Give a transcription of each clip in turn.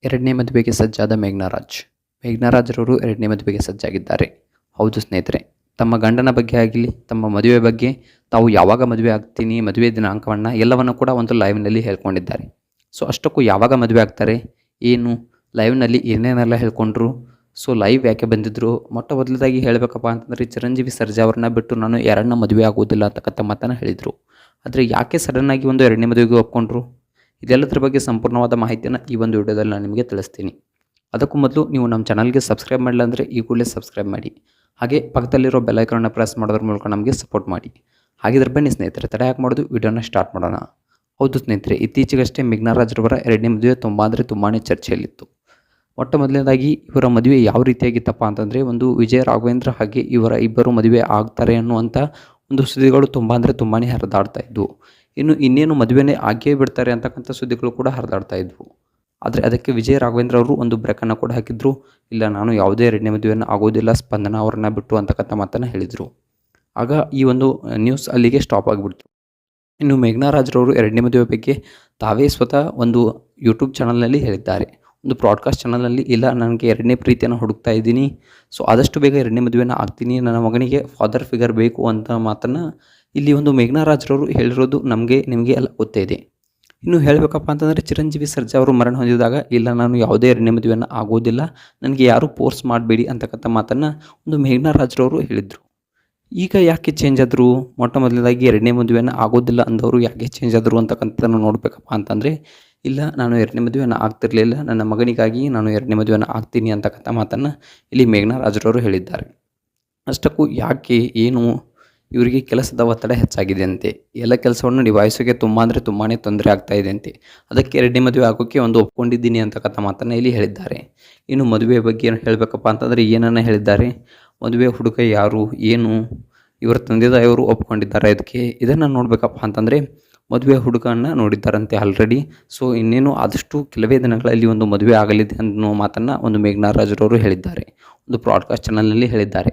ಎರಡನೇ ಮದುವೆಗೆ ಸಜ್ಜಾದ ಮೇಘ್ನರಾಜ್. ಮೇಘ್ನರಾಜ್‌ರವರು ಎರಡನೇ ಮದುವೆಗೆ ಸಜ್ಜಾಗಿದ್ದಾರೆ. ಹೌದು ಸ್ನೇಹಿತರೆ, ತಮ್ಮ ಗಂಡನ ಬಗ್ಗೆ ಆಗಲಿ, ತಮ್ಮ ಮದುವೆ ಬಗ್ಗೆ ತಾವು ಯಾವಾಗ ಮದುವೆ ಆಗ್ತೀನಿ, ಮದುವೆ ದಿನಾಂಕವನ್ನು ಎಲ್ಲವನ್ನು ಕೂಡ ಒಂದು ಲೈವ್‌ನಲ್ಲಿ ಹೇಳ್ಕೊಂಡಿದ್ದಾರೆ. ಸೊ ಅಷ್ಟಕ್ಕೂ ಯಾವಾಗ ಮದುವೆ ಆಗ್ತಾರೆ, ಏನು ಲೈವ್‌ನಲ್ಲಿ ಏನೇನೆಲ್ಲ ಹೇಳ್ಕೊಂಡ್ರು, ಸೊ ಲೈವ್ ಯಾಕೆ ಬಂದಿದ್ದರು, ಮೊಟ್ಟ ಮೊದಲದಾಗಿ ಹೇಳಬೇಕಪ್ಪ ಅಂತಂದರೆ ಚಿರಂಜೀವಿ ಸರ್ಜಾ ಅವ್ರನ್ನ ಬಿಟ್ಟು ನಾನು ಯಾರನ್ನ ಮದುವೆ ಆಗೋದಿಲ್ಲ ಅಂತಕ್ಕಂಥ ಮಾತನ್ನು ಹೇಳಿದರು. ಆದರೆ ಯಾಕೆ ಸಡನ್ನಾಗಿ ಒಂದು ಎರಡನೇ ಮದುವೆಗೆ ಒಪ್ಕೊಂಡ್ರು, ಇದೆಲ್ಲದರ ಬಗ್ಗೆ ಸಂಪೂರ್ಣವಾದ ಮಾಹಿತಿಯನ್ನು ಈ ಒಂದು ವಿಡಿಯೋದಲ್ಲಿ ನಾನು ನಿಮಗೆ ತಿಳಿಸ್ತೀನಿ. ಅದಕ್ಕೂ ಮೊದಲು ನೀವು ನಮ್ಮ ಚಾನಲ್ಗೆ ಸಬ್ಸ್ಕ್ರೈಬ್ ಮಾಡಿಲ್ಲ ಅಂದರೆ ಈ ಕೂಡಲೇ ಸಬ್ಸ್ಕ್ರೈಬ್ ಮಾಡಿ. ಹಾಗೆ ಪಕ್ಕದಲ್ಲಿರೋ ಬೆಲ್ ಐಕಾನ್ನ ಪ್ರೆಸ್ ಮಾಡೋದ್ರ ಮೂಲಕ ನಮಗೆ ಸಪೋರ್ಟ್ ಮಾಡಿ. ಹಾಗಿದ್ರೆ ಬನ್ನಿ ಸ್ನೇಹಿತರೆ, ತಡ ಯಾಕೆ ಮಾಡೋದು, ವಿಡಿಯೋನ ಸ್ಟಾರ್ಟ್ ಮಾಡೋಣ. ಹೌದು ಸ್ನೇಹಿತರೆ, ಇತ್ತೀಚೆಗಷ್ಟೇ ಮೇಘ್ನರಾಜ್‌ರವರ ಎರಡನೇ ಮದುವೆ ತುಂಬಾ ಚರ್ಚೆಯಲ್ಲಿತ್ತು. ಮೊಟ್ಟ ಮೊದಲನೇದಾಗಿ ಇವರ ಮದುವೆ ಯಾವ ರೀತಿಯಾಗಿತ್ತಪ್ಪ ಅಂತಂದರೆ, ಒಂದು ವಿಜಯ ರಾಘವೇಂದ್ರ ಹಾಗೆ ಇವರ ಇಬ್ಬರು ಮದುವೆ ಆಗ್ತಾರೆ ಅನ್ನುವಂಥ ಒಂದು ಸುದ್ದಿಗಳು ತುಂಬಾ ಹರಿದಾಡ್ತಾ ಇದ್ವು. ಇನ್ನೇನು ಮದುವೆನೇ ಆಗೇ ಬಿಡ್ತಾರೆ ಅಂತಕ್ಕಂಥ ಸುದ್ದಿಗಳು ಕೂಡ ಹರಿದಾಡ್ತಾ ಇದ್ವು. ಆದರೆ ಅದಕ್ಕೆ ವಿಜಯ ರಾಘವೇಂದ್ರ ಅವರು ಒಂದು ಬ್ರೇಕನ್ನು ಕೂಡ ಹಾಕಿದ್ರು. ಇಲ್ಲ, ನಾನು ಯಾವುದೇ ಎರಡನೇ ಮದುವೆಯನ್ನು ಆಗೋದಿಲ್ಲ ಸ್ಪಂದನ ಅವರನ್ನ ಬಿಟ್ಟು ಅಂತಕ್ಕಂಥ ಮಾತನ್ನು ಹೇಳಿದರು. ಆಗ ಈ ಒಂದು ನ್ಯೂಸ್ ಅಲ್ಲಿಗೆ ಸ್ಟಾಪ್ ಆಗಿಬಿಡ್ತು. ಇನ್ನು ಮೇಘ್ನರಾಜ್‌ರವರು ಎರಡನೇ ಮದುವೆ ಬಗ್ಗೆ ತಾವೇ ಸ್ವತಃ ಒಂದು ಯೂಟ್ಯೂಬ್ ಚಾನಲ್ನಲ್ಲಿ ಹೇಳಿದ್ದಾರೆ. ಒಂದು ಬ್ರಾಡ್ಕಾಸ್ಟ್ ಚಾನಲ್ನಲ್ಲಿ, ಇಲ್ಲ ನನಗೆ ಎರಡನೇ ಪ್ರೀತಿಯನ್ನು ಹುಡುಕ್ತಾ ಇದ್ದೀನಿ, ಸೊ ಆದಷ್ಟು ಬೇಗ ಎರಡನೇ ಮದುವೆನ ಆಗ್ತೀನಿ, ನನ್ನ ಮಗನಿಗೆ ಫಾದರ್ ಫಿಗರ್ ಬೇಕು ಅಂತ ಮಾತನ್ನು ಇಲ್ಲಿ ಒಂದು ಮೇಘ್ನರಾಜ್‌ರವರು ಹೇಳಿರೋದು ನಿಮಗೆ ಎಲ್ಲ ಗೊತ್ತೇ ಇದೆ. ಇನ್ನು ಹೇಳಬೇಕಪ್ಪ ಅಂತಂದರೆ ಚಿರಂಜೀವಿ ಸರ್ಜಾ ಅವರು ಮರಣ ಹೊಂದಿದಾಗ, ಇಲ್ಲ ನಾನು ಯಾವುದೇ ಎರಡನೇ ಮದುವೆಯನ್ನು ಆಗೋದಿಲ್ಲ, ನನಗೆ ಯಾರೂ ಫೋರ್ಸ್ ಮಾಡಬೇಡಿ ಅಂತಕ್ಕಂಥ ಮಾತನ್ನು ಒಂದು ಮೇಘ್ನರಾಜ್‌ರವರು ಹೇಳಿದರು. ಈಗ ಯಾಕೆ ಚೇಂಜ್ ಆದರು, ಮೊಟ್ಟ ಮೊದಲನೇದಾಗಿ ಎರಡನೇ ಮದುವೆಯನ್ನು ಆಗೋದಿಲ್ಲ ಅಂದವರು ಯಾಕೆ ಚೇಂಜ್ ಆದರು ಅಂತಕ್ಕಂಥದ್ದನ್ನು ನೋಡಬೇಕಪ್ಪ ಅಂತಂದರೆ, ಇಲ್ಲ ನಾನು ಎರಡನೇ ಮದುವೆಯನ್ನು ಆಗ್ತಿರಲಿಲ್ಲ, ನನ್ನ ಮಗನಿಗಾಗಿ ನಾನು ಎರಡನೇ ಮದುವೆಯನ್ನು ಆಗ್ತೀನಿ ಅಂತಕ್ಕಂಥ ಮಾತನ್ನು ಇಲ್ಲಿ ಮೇಘ್ನರಾಜ್‌ರವರು ಹೇಳಿದ್ದಾರೆ. ಅಷ್ಟಕ್ಕೂ ಯಾಕೆ, ಏನು, ಇವರಿಗೆ ಕೆಲಸದ ಒತ್ತಡ ಹೆಚ್ಚಾಗಿದೆ ಅಂತೆ, ಎಲ್ಲ ಕೆಲಸವನ್ನು ನಿಭಾಯಿಸೋಕ್ಕೆ ತುಂಬಾ ತೊಂದರೆ ಆಗ್ತಾ ಇದೆ ಅಂತೆ, ಅದಕ್ಕೆ ಎರಡನೇ ಮದುವೆ ಆಗೋಕ್ಕೆ ಒಂದು ಒಪ್ಕೊಂಡಿದ್ದೀನಿ ಅಂತಕ್ಕಂಥ ಮಾತನ್ನು ಇಲ್ಲಿ ಹೇಳಿದ್ದಾರೆ. ಇನ್ನು ಮದುವೆ ಬಗ್ಗೆ ಏನು ಹೇಳಬೇಕಪ್ಪ ಅಂತಂದರೆ ಏನನ್ನು ಹೇಳಿದ್ದಾರೆ, ಮದುವೆ ಹುಡುಗ ಯಾರು, ಏನು, ಇವರ ತಂದೆ ತಾಯಿಯವರು ಒಪ್ಕೊಂಡಿದ್ದಾರೆ ಇದನ್ನು ನೋಡಬೇಕಪ್ಪ ಅಂತಂದರೆ ಮದುವೆ ಹುಡುಗನ ನೋಡಿದ್ದಾರಂತೆ ಆಲ್ರೆಡಿ. ಸೊ ಇನ್ನೇನು ಆದಷ್ಟು ಕೆಲವೇ ದಿನಗಳಲ್ಲಿ ಒಂದು ಮದುವೆ ಆಗಲಿದೆ ಅನ್ನೋ ಮಾತನ್ನು ಒಂದು ಮೇಘ್ನರಾಜ್‌ರವರು ಹೇಳಿದ್ದಾರೆ. ಒಂದು ಬ್ರಾಡ್ಕಾಸ್ಟ್ ಚಾನಲ್ನಲ್ಲಿ ಹೇಳಿದ್ದಾರೆ,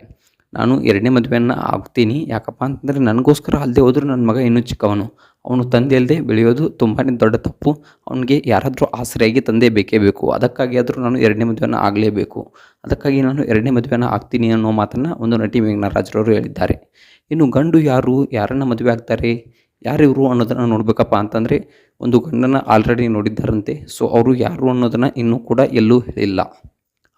ನಾನು ಎರಡನೇ ಮದುವೆಯನ್ನು ಆಗ್ತೀನಿ, ಯಾಕಪ್ಪ ಅಂತಂದರೆ ನನಗೋಸ್ಕರ ಅಲ್ಲದೆ ಹೋದರೂ ನನ್ನ ಮಗ ಇನ್ನೂ ಚಿಕ್ಕವನು, ಅವನು ತಂದೆ ಅಲ್ಲದೆ ಬೆಳೆಯೋದು ತುಂಬಾ ದೊಡ್ಡ ತಪ್ಪು, ಅವನಿಗೆ ಯಾರಾದರೂ ಆಸರೆಯಾಗಿ ತಂದೆ ಬೇಕೇ ಬೇಕು, ಅದಕ್ಕಾಗಿ ಆದರೂ ನಾನು ಎರಡನೇ ಮದುವೆಯನ್ನು ಆಗಲೇಬೇಕು, ಅದಕ್ಕಾಗಿ ನಾನು ಎರಡನೇ ಮದುವೆಯನ್ನು ಆಗ್ತೀನಿ ಅನ್ನೋ ಮಾತನ್ನು ಒಂದು ನಟಿ ಮೇಘ್ನರಾಜ್‌ರವರು ಹೇಳಿದ್ದಾರೆ. ಇನ್ನು ಗಂಡು ಯಾರು, ಯಾರನ್ನು ಮದುವೆ ಆಗ್ತಾರೆ, ಯಾರಿವರು ಅನ್ನೋದನ್ನು ನೋಡಬೇಕಪ್ಪ ಅಂತಂದರೆ, ಒಂದು ಗಂಡನ್ನು ಆಲ್ರೆಡಿ ನೋಡಿದ್ದಾರಂತೆ. ಸೊ ಅವರು ಯಾರು ಅನ್ನೋದನ್ನು ಇನ್ನೂ ಕೂಡ ಎಲ್ಲೂ ಹೇಳಿಲ್ಲ.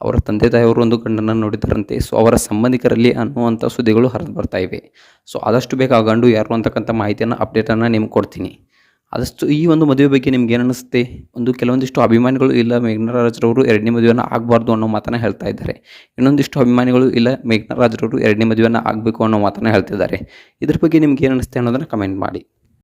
ಅವರ ತಂದೆ ತಾಯಿಯವರು ಒಂದು ಗಂಡನ್ನು ನೋಡಿದ್ದಾರಂತೆ. ಸೊ ಅವರ ಸಂಬಂಧಿಕರಲ್ಲಿ ಅನ್ನುವಂಥ ಸುದ್ದಿಗಳು ಹರಿದು ಬರ್ತಾ ಇವೆ. ಸೊ ಆದಷ್ಟು ಬೇಗ ಆ ಗಂಡು ಯಾರು ಅಂತಕ್ಕಂಥ ಮಾಹಿತಿಯನ್ನು ಅಪ್ಡೇಟನ್ನು ನಿಮ್ಗೆ ಕೊಡ್ತೀನಿ. ಆದಷ್ಟು ಈ ಒಂದು ಮದುವೆ ಬಗ್ಗೆ ನಿಮ್ಗೆ ಏನು ಅನ್ನಿಸುತ್ತೆ, ಕೆಲವೊಂದಿಷ್ಟು ಅಭಿಮಾನಿಗಳು ಇಲ್ಲ ಮೇಘ್ನರಾಜ್‌ರವರು ಎರಡನೇ ಮದುವೆಯನ್ನು ಆಗಬಾರ್ದು ಅನ್ನೋ ಮಾತನ್ನು ಹೇಳ್ತಾ ಇದ್ದಾರೆ. ಇನ್ನೊಂದಿಷ್ಟು ಅಭಿಮಾನಿಗಳು ಇಲ್ಲ ಮೇಘ್ನರಾಜ್‌ರವರು ಎರಡನೇ ಮದುವೆಯನ್ನು ಆಗಬೇಕು ಅನ್ನೋ ಮಾತನ್ನು ಹೇಳ್ತಿದ್ದಾರೆ. ಇದ್ರ ಬಗ್ಗೆ ನಿಮ್ಗೆ ಏನು ಅನ್ನಿಸುತ್ತೆ ಅನ್ನೋದನ್ನು ಕಮೆಂಟ್ ಮಾಡಿ.